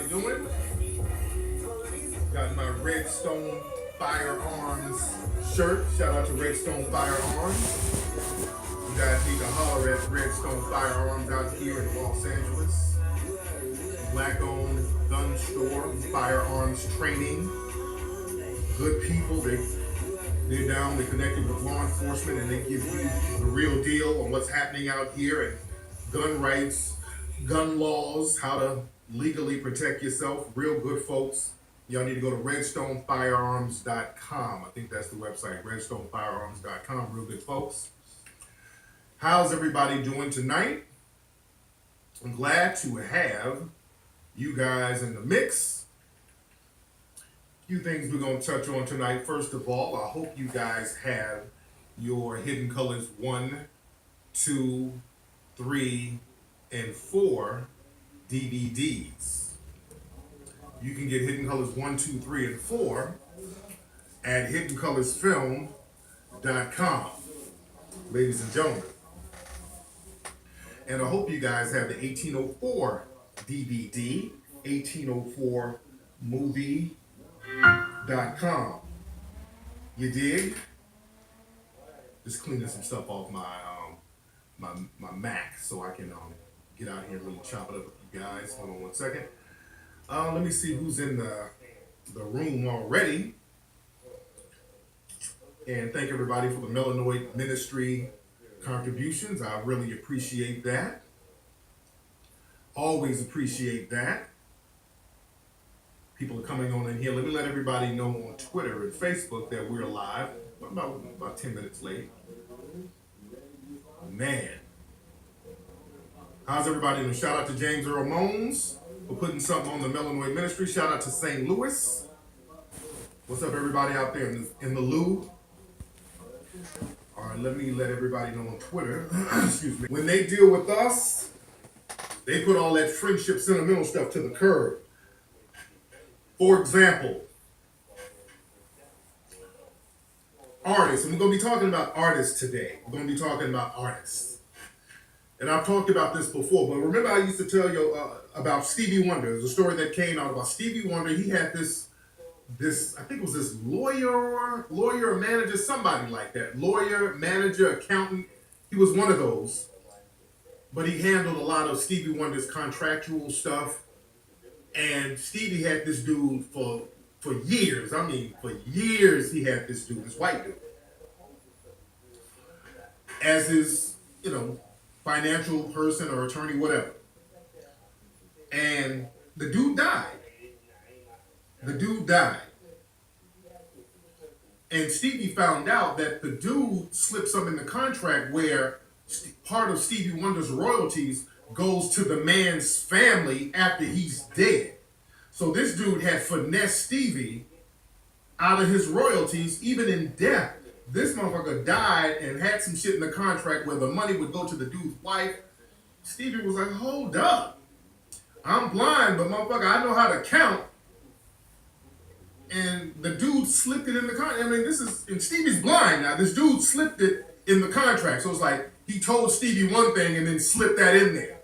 everybody doing? Got my Redstone Firearms shirt. Shout out to Redstone Firearms. You guys need to holler at Redstone Firearms out here in Los Angeles. Black-owned gun store, firearms training. Good people. They're down. They're connected with law enforcement, and they give you the real deal on what's happening out here and gun rights, gun laws, how to legally protect yourself. Real good folks. Y'all need to go to redstonefirearms.com. I think that's the website, redstonefirearms.com. Real good folks. How's everybody doing tonight? I'm glad to have you guys in the mix. A few things we're going to touch on tonight. First of all, I hope you guys have your Hidden Colors 1, 2, 3, and 4 DVDs. You can get Hidden Colors 1, 2, 3, and 4 at hiddenscolorsfilm.com, ladies and gentlemen. And I hope you guys have the 1804 DVD, 1804movie.com. You dig? Just cleaning some stuff off my Mac so I can get out here and really chop it up with you guys. Hold on one second. Let me see who's in the room already. And thank everybody for the Melanoid Ministry contributions. I really appreciate that. Always appreciate that. People are coming on in here. Let me let everybody know on Twitter and Facebook that we're live. About 10 minutes late. Man. How's everybody doing? Shout out to James Earl Mones for putting something on the Melanoid Ministry. Shout out to St. Louis. What's up, everybody out there in the Lou? All right, let me let everybody know on Twitter. Excuse me. When they deal with us, they put all that friendship, sentimental stuff to the curb. For example, artists. And we're going to be talking about artists today. We're going to be talking about artists. And I've talked about this before, but remember I used to tell you about Stevie Wonder. There's a story that came out about Stevie Wonder. He had this I think it was this lawyer or manager, somebody like that. Lawyer, manager, accountant. He was one of those. But he handled a lot of Stevie Wonder's contractual stuff. And Stevie had this dude for years. I mean, for years he had this dude, this white dude, as his, financial person or attorney, whatever. And the dude died. And Stevie found out that the dude slipped something in the contract where part of Stevie Wonder's royalties goes to the man's family after he's dead. So this dude had finessed Stevie out of his royalties, even in death. This motherfucker died and had some shit in the contract where the money would go to the dude's wife. Stevie was like, hold up. I'm blind, but motherfucker, I know how to count. And the dude slipped it in the contract. I mean, and Stevie's blind now. This dude slipped it in the contract. So it's like he told Stevie one thing and then slipped that in there.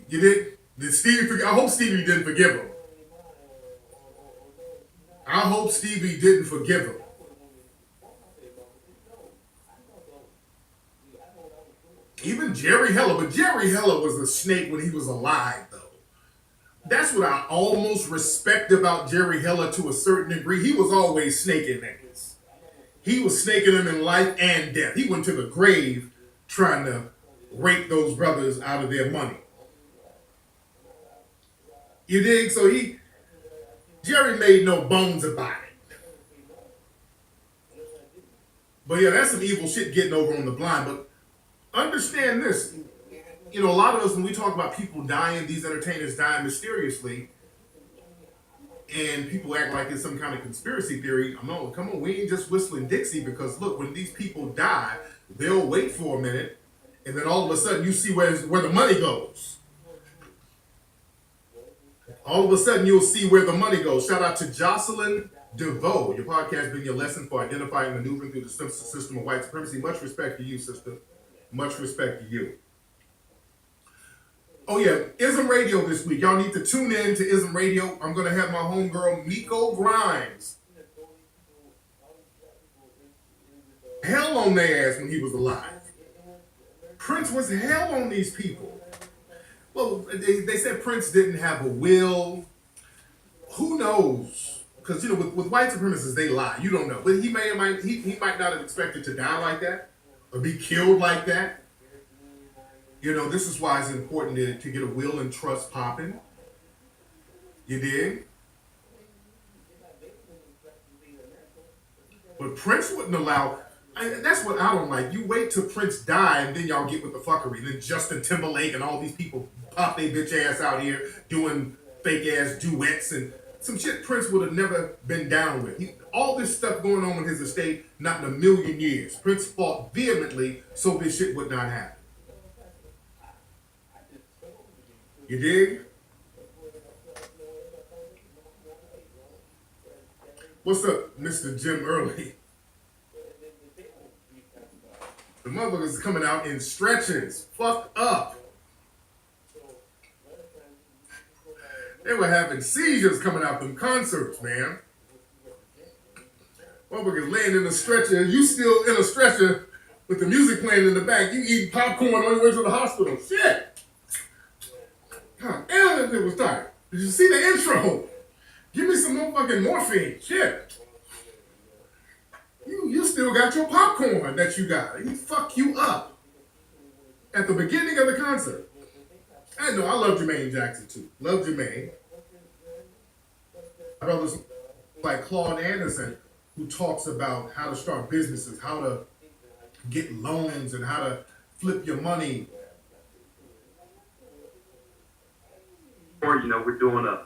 You did? Did Stevie forgive? I hope Stevie didn't forgive him. I hope Stevie didn't forgive him. Even Jerry Heller, but Jerry Heller was a snake when he was alive, though. That's what I almost respect about Jerry Heller to a certain degree. He was always snaking niggas. He was snaking them in life and death. He went to the grave trying to rape those brothers out of their money. You dig? So Jerry made no bones about it. But yeah, that's some evil shit getting over on the blind. But understand this. A lot of us, when we talk about people dying, these entertainers dying mysteriously, and people act like it's some kind of conspiracy theory. No, come on, we ain't just whistling Dixie, because look, when these people die, they'll wait for a minute, and then all of a sudden you see where the money goes. All of a sudden you'll see where the money goes. Shout out to Jocelyn DeVoe. Your podcast being your lesson for identifying and maneuvering through the system of white supremacy. Much respect to you, sister. Much respect to you. Oh yeah, Ism Radio this week. Y'all need to tune in to Ism Radio. I'm gonna have my homegirl Miko Grimes. Hell on their ass when he was alive. Prince was hell on these people. Well, they said Prince didn't have a will. Who knows? Because with white supremacists, they lie. You don't know, but he might not have expected to die like that or be killed like that. This is why it's important to get a will and trust popping. You dig? But Prince wouldn't allow. That's what I don't like. You wait till Prince die and then y'all get with the fuckery. Then Justin Timberlake and all these people pop their bitch ass out here doing fake ass duets and some shit Prince would have never been down with. All this stuff going on with his estate, not in a million years. Prince fought vehemently so this shit would not happen. You dig? What's up, Mr. Jim Early? The motherfuckers coming out in stretches. Fucked up. They were having seizures coming out from concerts, man. Motherfuckers laying in a stretcher. You still in a stretcher with the music playing in the back. You eating popcorn on your way to the hospital. Shit. God damn, it was tight. Did you see the intro? Give me some motherfucking morphine. Shit. You still got your popcorn that you got. He fuck you up at the beginning of the concert. I know, I love Jermaine Jackson too. Love Jermaine. Brothers like Claude Anderson, who talks about how to start businesses, how to get loans, and how to flip your money. We're doing a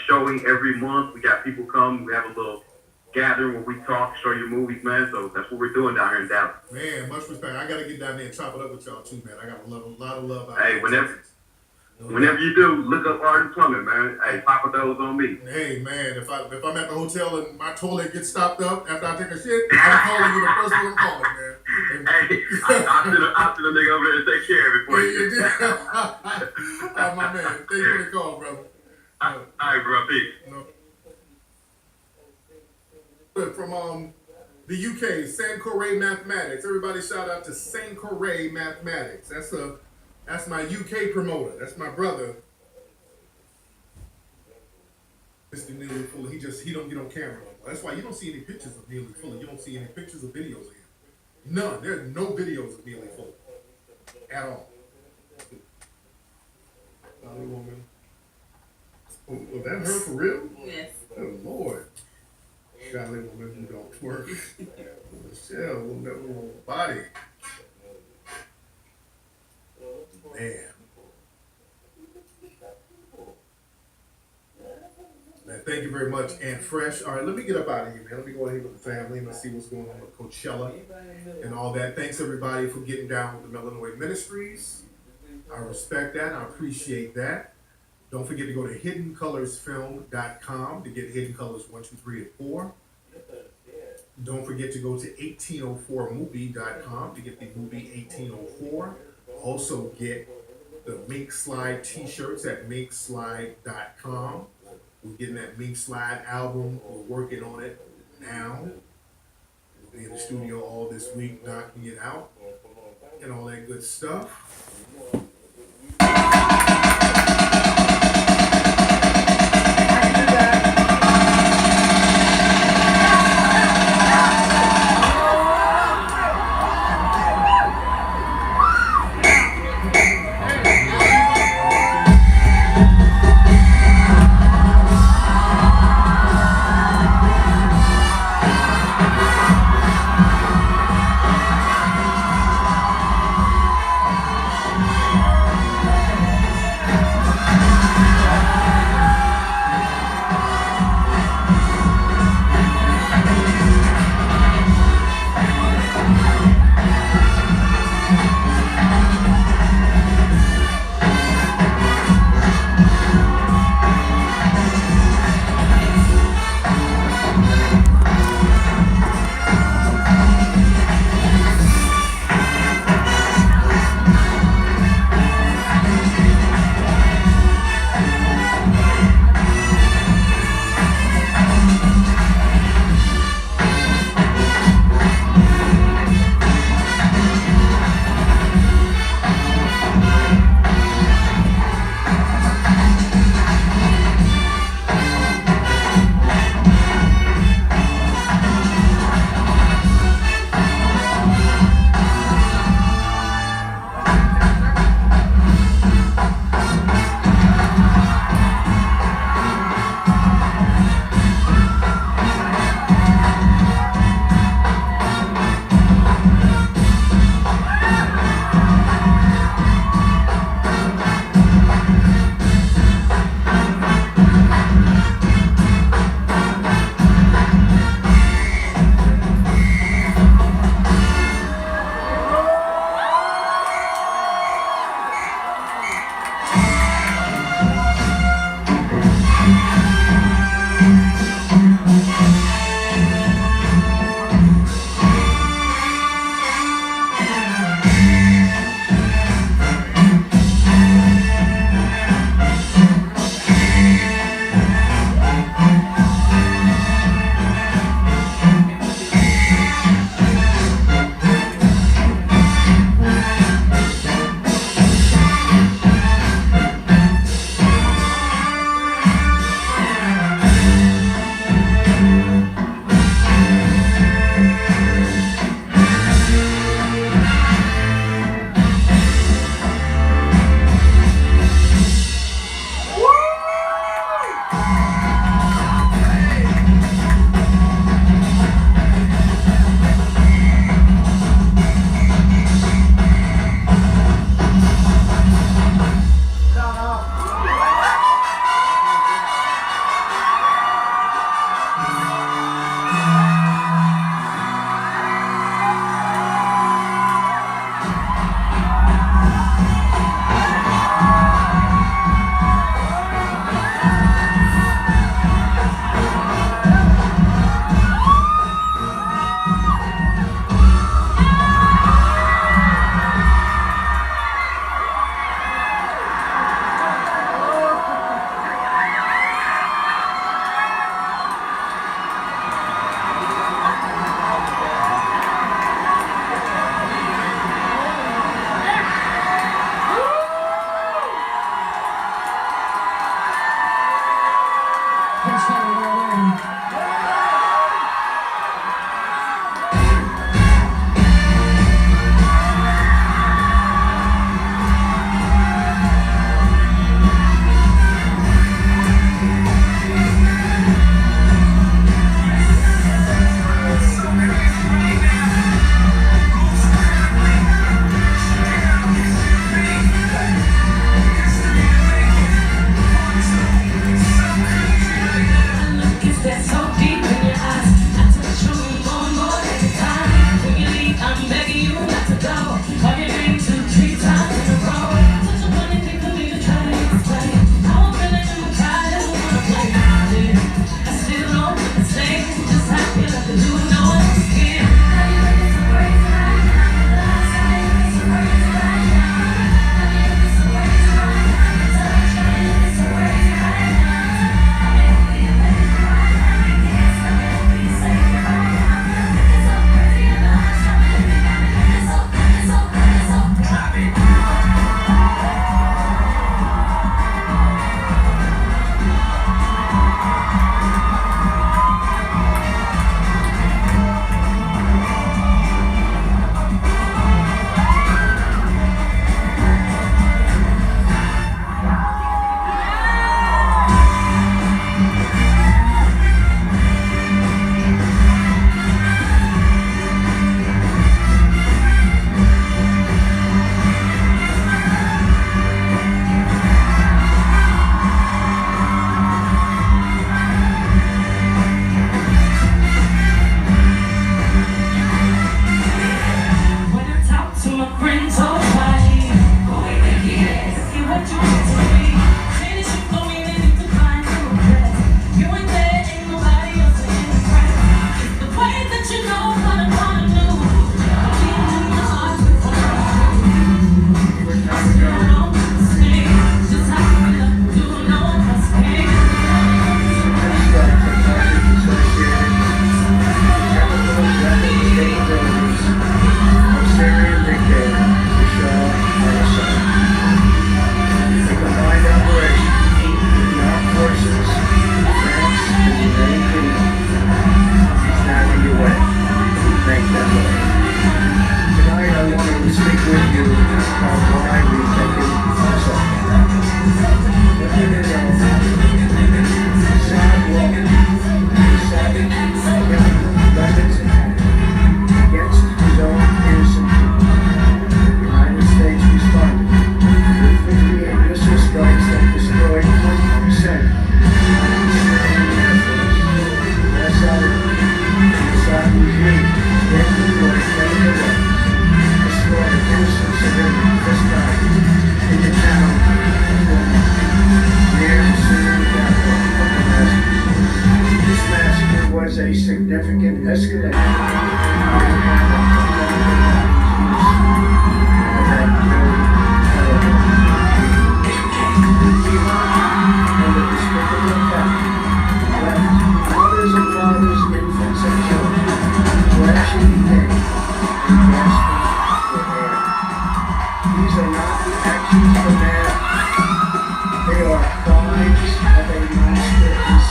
showing every month. We got people come. We have a little gathering where we talk, show you movies, man. So that's what we're doing down here in Dallas. Man, much respect. I got to get down there and chop it up with y'all too, man. I got a lot of love out Hey, whenever you do, look up Arden Plumbing, man. Hey, Papa those on me. Hey, man, if I'm at the hotel and my toilet gets stopped up after I take a shit, I'm calling you the first one I'm calling, man. Hey, I'll send a nigga over there and take care of it for you. Oh, my man. Thank you for the call, brother. All right, bro. Peace. No. From the UK, Sankoray Mathematics. Everybody shout out to Sankoray Mathematics. That's my UK promoter. That's my brother. Mr. Neely Fuller. He don't get on camera. That's why you don't see any pictures of Neely Fuller. You don't see any pictures of videos of him. None. There's no videos of Neely Fuller. At all. Golly woman. Oh, was that her for real? Yes. Oh, Lord. Golly woman who don't twerk. Michelle will never want a body. Man. Man, thank you very much, Aunt Fresh. All right, let me get up out of here, man. Let me go ahead with the family and see what's going on with Coachella and all that. Thanks, everybody, for getting down with the Illinois Ministries. I respect that. I appreciate that. Don't forget to go to hiddencolorsfilm.com to get Hidden Colors 1, 2, 3, and 4. Don't forget to go to 1804movie.com to get the movie 1804. Also get the Mink Slide t-shirts at minkslide.com. We're getting that Mink Slide album. We're working on it now. We'll be in the studio all this week knocking it out and all that good stuff.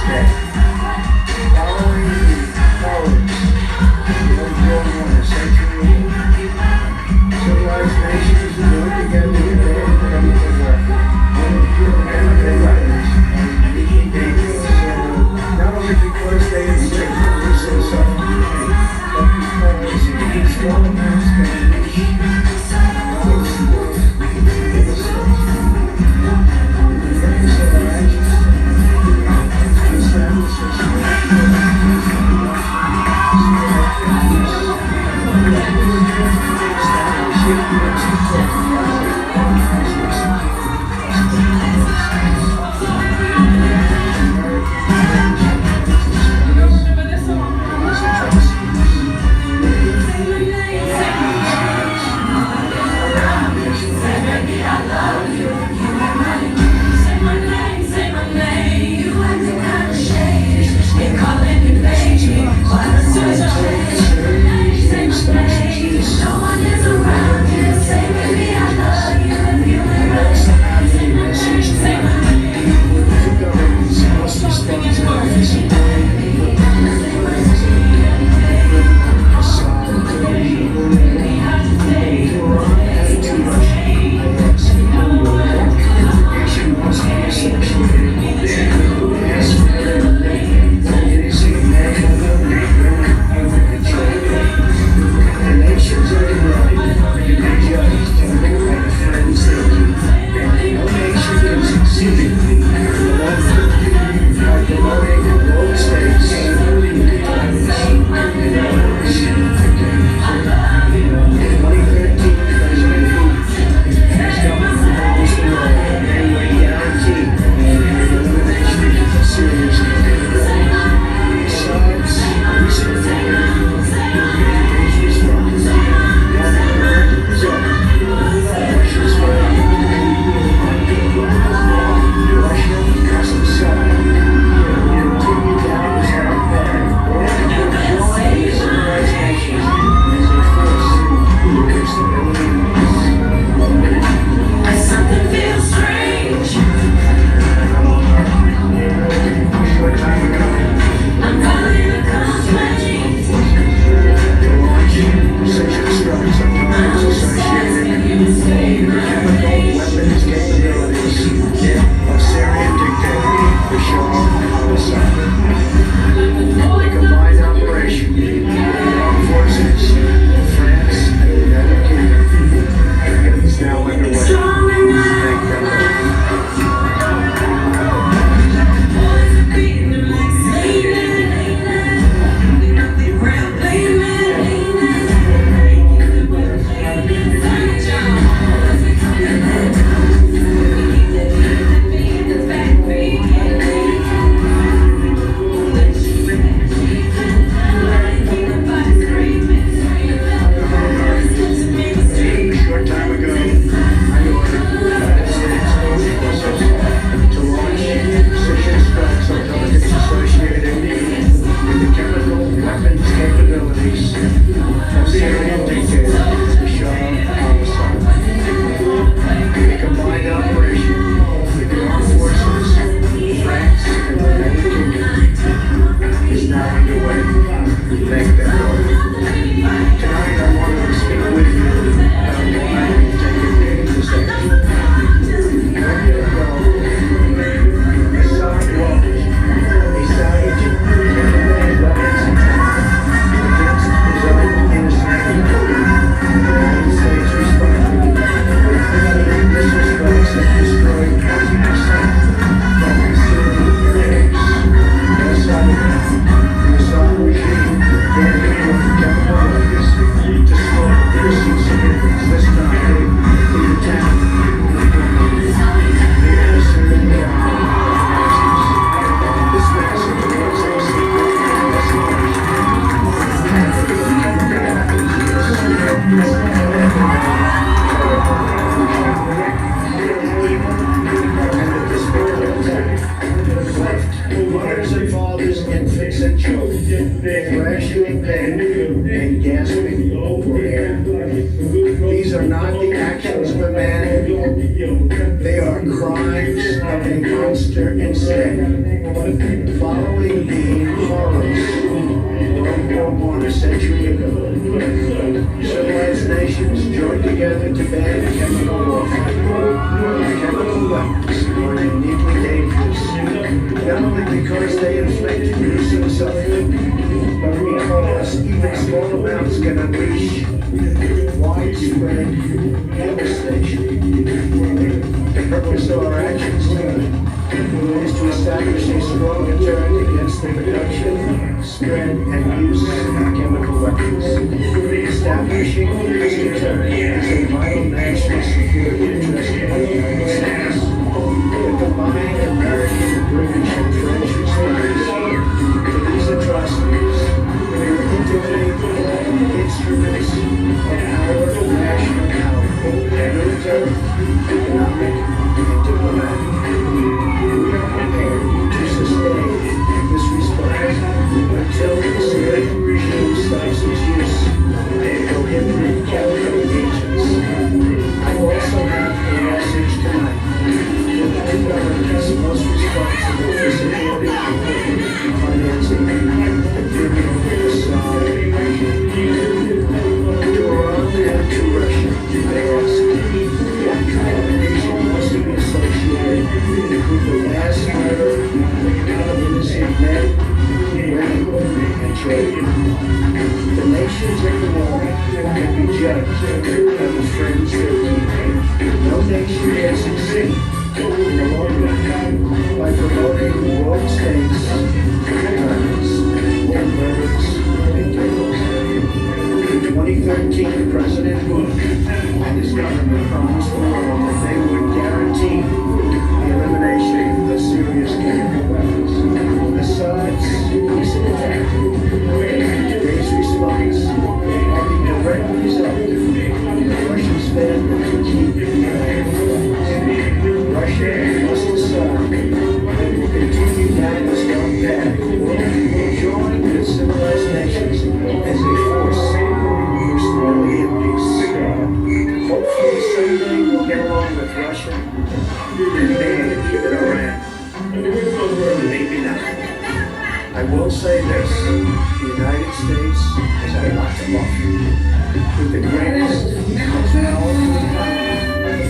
day. Following the colors, what was going on a century ago. Civilized nations joined together today and come together. And their weapons are uniquely dangerous. Not only because they inflict universal suffering, but because these small amounts can unleash the purpose of our actions. monster instead. Following the horrors World War I a century ago, civilized nations joined together to ban chemical warfare. Chemical weapons are uniquely dangerous, not only because they inflict gruesome suffering, but because even small amounts can unleash widespread devastation. The purpose of our actions today is to establish a strong deterrent against the production, spread, and use of chemical weapons. Establishing this deterrent is a vital national security interest of the United States. The combined American, British, and French response to these atrocities will intimidate instruments of our national power, military, economic, and diplomatic. We are prepared to sustain this response until the civilian regime stops its use of prohibited chemical agents. I also have a message tonight for the two governments most responsible for supporting, financing, and bringing the Assad regime. To Iran and to Russia, I ask, what kind of nation wants to be associated with the mass murder of innocent men, women, and children? The nations of the world can be judged by the friends they keep. No nation can succeed in the long run by promoting world states, tyrants, and murderous dictators. In 2013, President Bush and his government promised the world that they would guarantee the elimination of serious chemical weapons. Assad's recent attack and today's response are the direct result of Russia's failure to keep chemical weapons. Russia must decide that it will continue down this long path or join with civilized nations as a force for stability and peace. Hopefully someday we'll get along with Russia and maybe even Iran. Maybe not. I will say this, the United States has a lot to offer. With the greatest, most powerful economy in the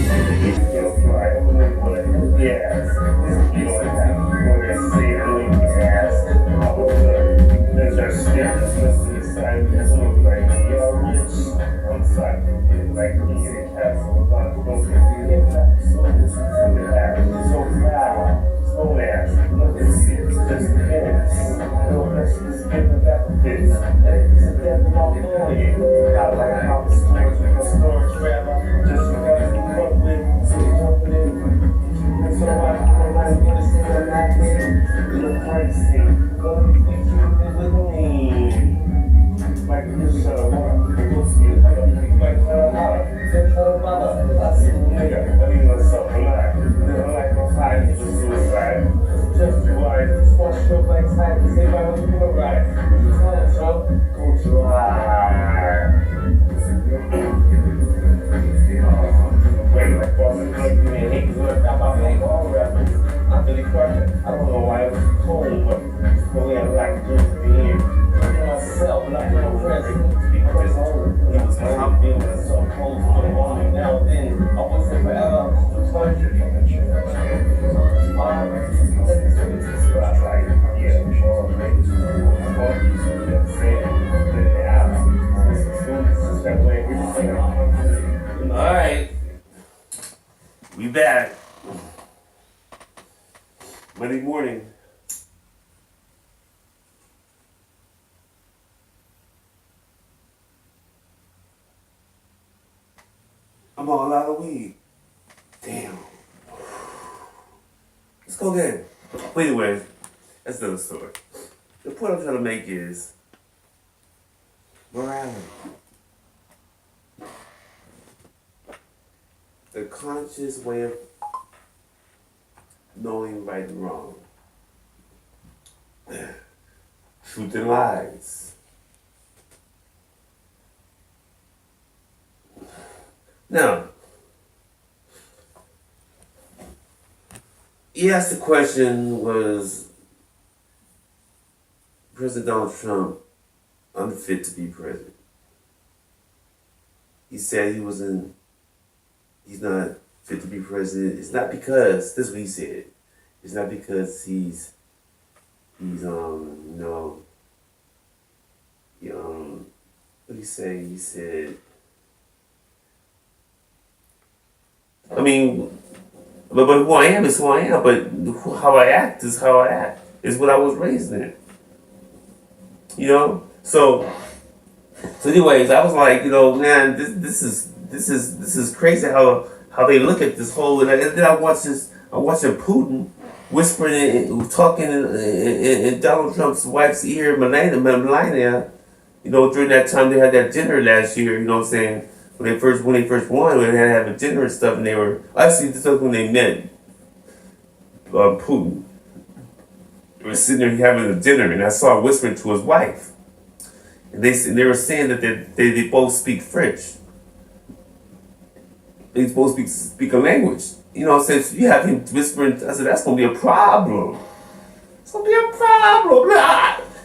Alright, we back. Monday morning. I'm all out of weed. Damn. Let's go again. But anyways, that's another story. The point I'm trying to make is morality. The conscious way of knowing right and wrong. Truth and lies. Now, he asked the question, was President Donald Trump unfit to be president? He said he's not fit to be president. It's not because, this is what he said. It's not because he's what did he say? He said, I mean, but who I am is who I am, but how I act is how I act. Is what I was raised in. You know? So anyways, I was like, man, this is crazy how they look at this whole, and then I'm watching Putin whispering, talking in Donald Trump's wife's ear, Melania, during that time they had that dinner last year, you know what I'm saying? When they first won, when they had to have a dinner and stuff, and they were, actually, this was when they met Putin. They were sitting there having a dinner, and I saw him whispering to his wife. And they were saying that they both speak French. They both speak a language. So you have him whispering, I said, that's going to be a problem. It's going to be a problem.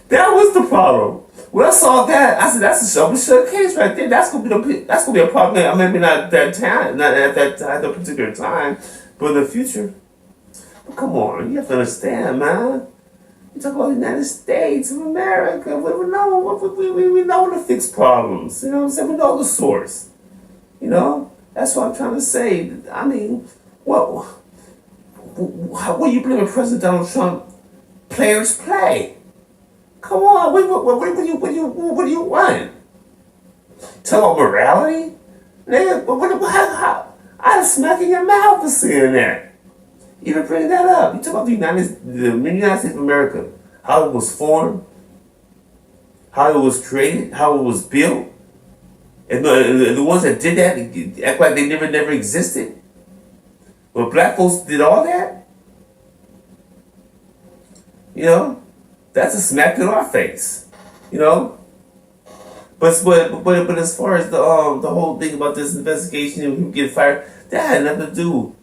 That was the problem. When I saw that, I said, that's a shut case right there. That's going to be a problem. I mean, not that time, not at that particular time, but in the future. But come on, you have to understand, man. You talk about the United States of America. We know to fix problems. You know what I'm saying? We know the source. That's what I'm trying to say. I mean, what you blaming President Donald Trump? Players play. Come on, what do you want? Talk about morality? Nigga, I'd smack in your mouth for saying that. Even bring that up. You talk about the United States of America, how it was formed, how it was created, how it was built, and the ones that did that act like they never existed. But black folks did all that. That's a smack in our face. But as far as the whole thing about this investigation and him getting fired, that had nothing to do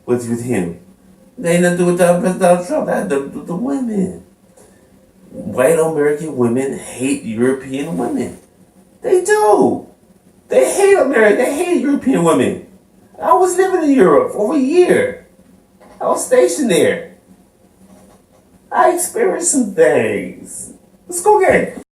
with him. They ain't nothing to do with President Donald Trump. That had to do with the women. White American women hate European women. They do. They hate America. They hate European women. I was living in Europe for over a year. I was stationed there. I experienced some things. Let's go get it.